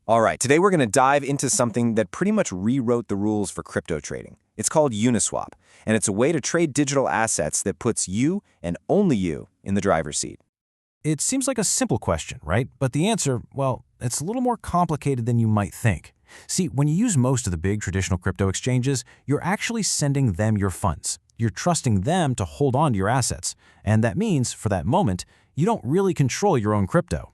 All right, today we're going to dive into something that pretty much rewrote the rules for crypto trading. It's called Uniswap, and it's a way to trade digital assets that puts you and only you in the driver's seat. It seems like a simple question, right? But the answer, well, it's a little more complicated than you might think. See, when you use most of the big traditional crypto exchanges, you're actually sending them your funds. You're trusting them to hold on to your assets. And that means, for that moment, you don't really control your own crypto.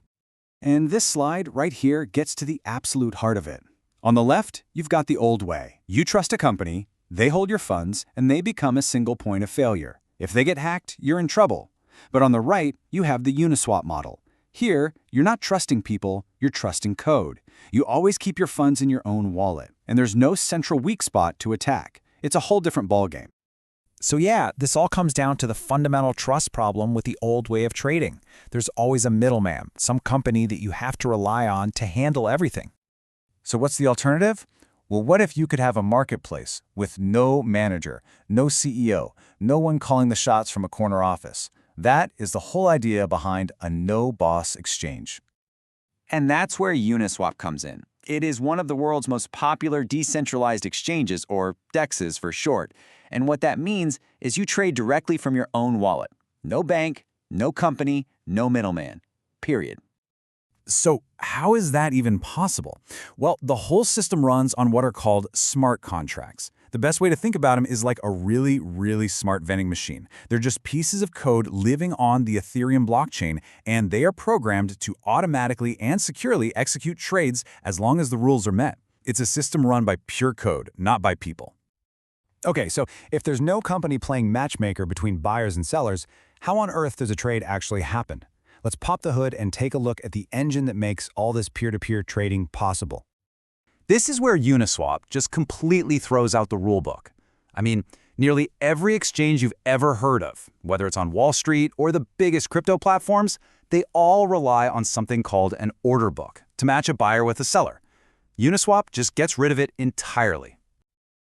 And this slide right here gets to the absolute heart of it. On the left, you've got the old way. You trust a company, they hold your funds, and they become a single point of failure. If they get hacked, you're in trouble. But on the right, you have the Uniswap model. Here, you're not trusting people, you're trusting code. You always keep your funds in your own wallet, and there's no central weak spot to attack. It's a whole different ballgame. So yeah, this all comes down to the fundamental trust problem with the old way of trading. There's always a middleman, some company that you have to rely on to handle everything. So what's the alternative? Well, what if you could have a marketplace with no manager, no CEO, no one calling the shots from a corner office? That is the whole idea behind a no-boss exchange. And that's where Uniswap comes in. It is one of the world's most popular decentralized exchanges, or DEXs for short. And what that means is you trade directly from your own wallet. No bank, no company, no middleman. Period. So how is that even possible? Well, the whole system runs on what are called smart contracts. The best way to think about them is like a really, really smart vending machine. They're just pieces of code living on the Ethereum blockchain, and they are programmed to automatically and securely execute trades as long as the rules are met. It's a system run by pure code, not by people. Okay, so if there's no company playing matchmaker between buyers and sellers, how on earth does a trade actually happen? Let's pop the hood and take a look at the engine that makes all this peer-to-peer trading possible. This is where Uniswap just completely throws out the rulebook. I mean, nearly every exchange you've ever heard of, whether it's on Wall Street or the biggest crypto platforms, they all rely on something called an order book to match a buyer with a seller. Uniswap just gets rid of it entirely.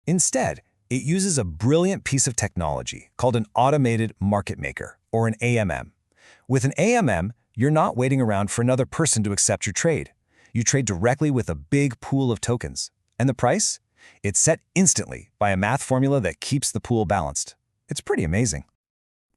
Instead, it uses a brilliant piece of technology called an automated market maker, or an AMM. With an AMM, you're not waiting around for another person to accept your trade. You trade directly with a big pool of tokens. And the price? It's set instantly by a math formula that keeps the pool balanced. It's pretty amazing.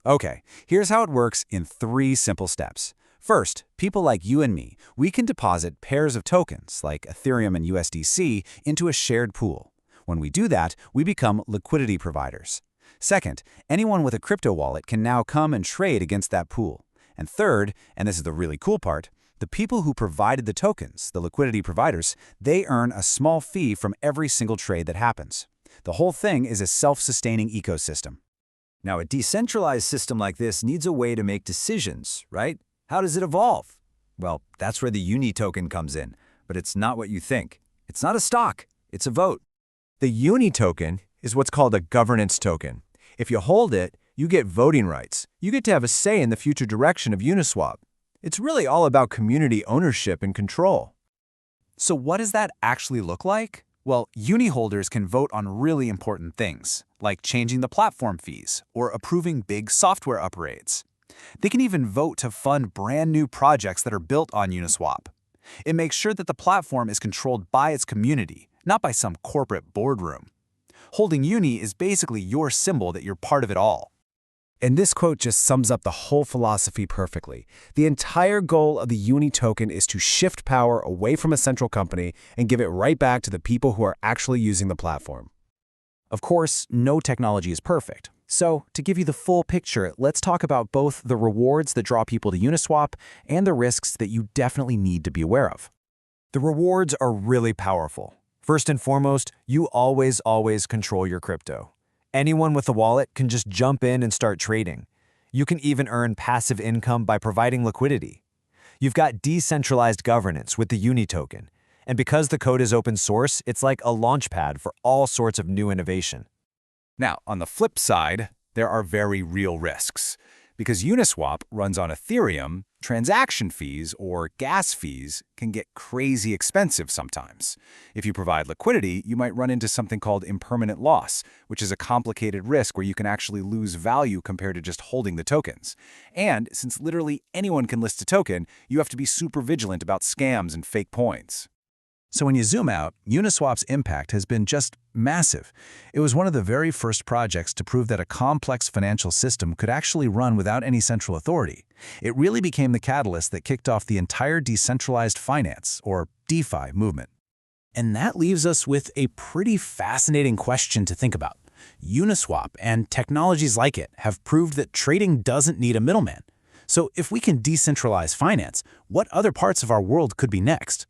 Okay, here's how it works in 3 simple steps. First, people like you and me, we can deposit pairs of tokens, like Ethereum and USDC, into a shared pool. When we do that, we become liquidity providers. Second, anyone with a crypto wallet can now come and trade against that pool. And third, and this is the really cool part, the people who provided the tokens, the liquidity providers, they earn a small fee from every single trade that happens. The whole thing is a self-sustaining ecosystem. Now, a decentralized system like this needs a way to make decisions, right? How does it evolve? Well, that's where the UNI token comes in, but it's not what you think. It's not a stock, it's a vote. The UNI token is what's called a governance token. If you hold it, you get voting rights. You get to have a say in the future direction of Uniswap. It's really all about community ownership and control. So what does that actually look like? Well, UNI holders can vote on really important things, like changing the platform fees or approving big software upgrades. They can even vote to fund brand new projects that are built on Uniswap. It makes sure that the platform is controlled by its community, not by some corporate boardroom. Holding UNI is basically your symbol that you're part of it all. And this quote just sums up the whole philosophy perfectly. The entire goal of the UNI token is to shift power away from a central company and give it right back to the people who are actually using the platform. Of course, no technology is perfect. So, to give you the full picture, let's talk about both the rewards that draw people to Uniswap and the risks that you definitely need to be aware of. The rewards are really powerful. First and foremost, you always control your crypto. Anyone with a wallet can just jump in and start trading. You can even earn passive income by providing liquidity. You've got decentralized governance with the UNI token. And because the code is open source, it's like a launchpad for all sorts of new innovation. Now, on the flip side, there are very real risks. Because Uniswap runs on Ethereum, transaction fees or gas fees can get crazy expensive sometimes. If you provide liquidity, you might run into something called impermanent loss, which is a complicated risk where you can actually lose value compared to just holding the tokens. And since literally anyone can list a token, you have to be super vigilant about scams and fake coins. So when you zoom out, Uniswap's impact has been just massive. It was one of the very first projects to prove that a complex financial system could actually run without any central authority. It really became the catalyst that kicked off the entire decentralized finance, or DeFi, movement. And that leaves us with a pretty fascinating question to think about. Uniswap and technologies like it have proved that trading doesn't need a middleman. So if we can decentralize finance, what other parts of our world could be next?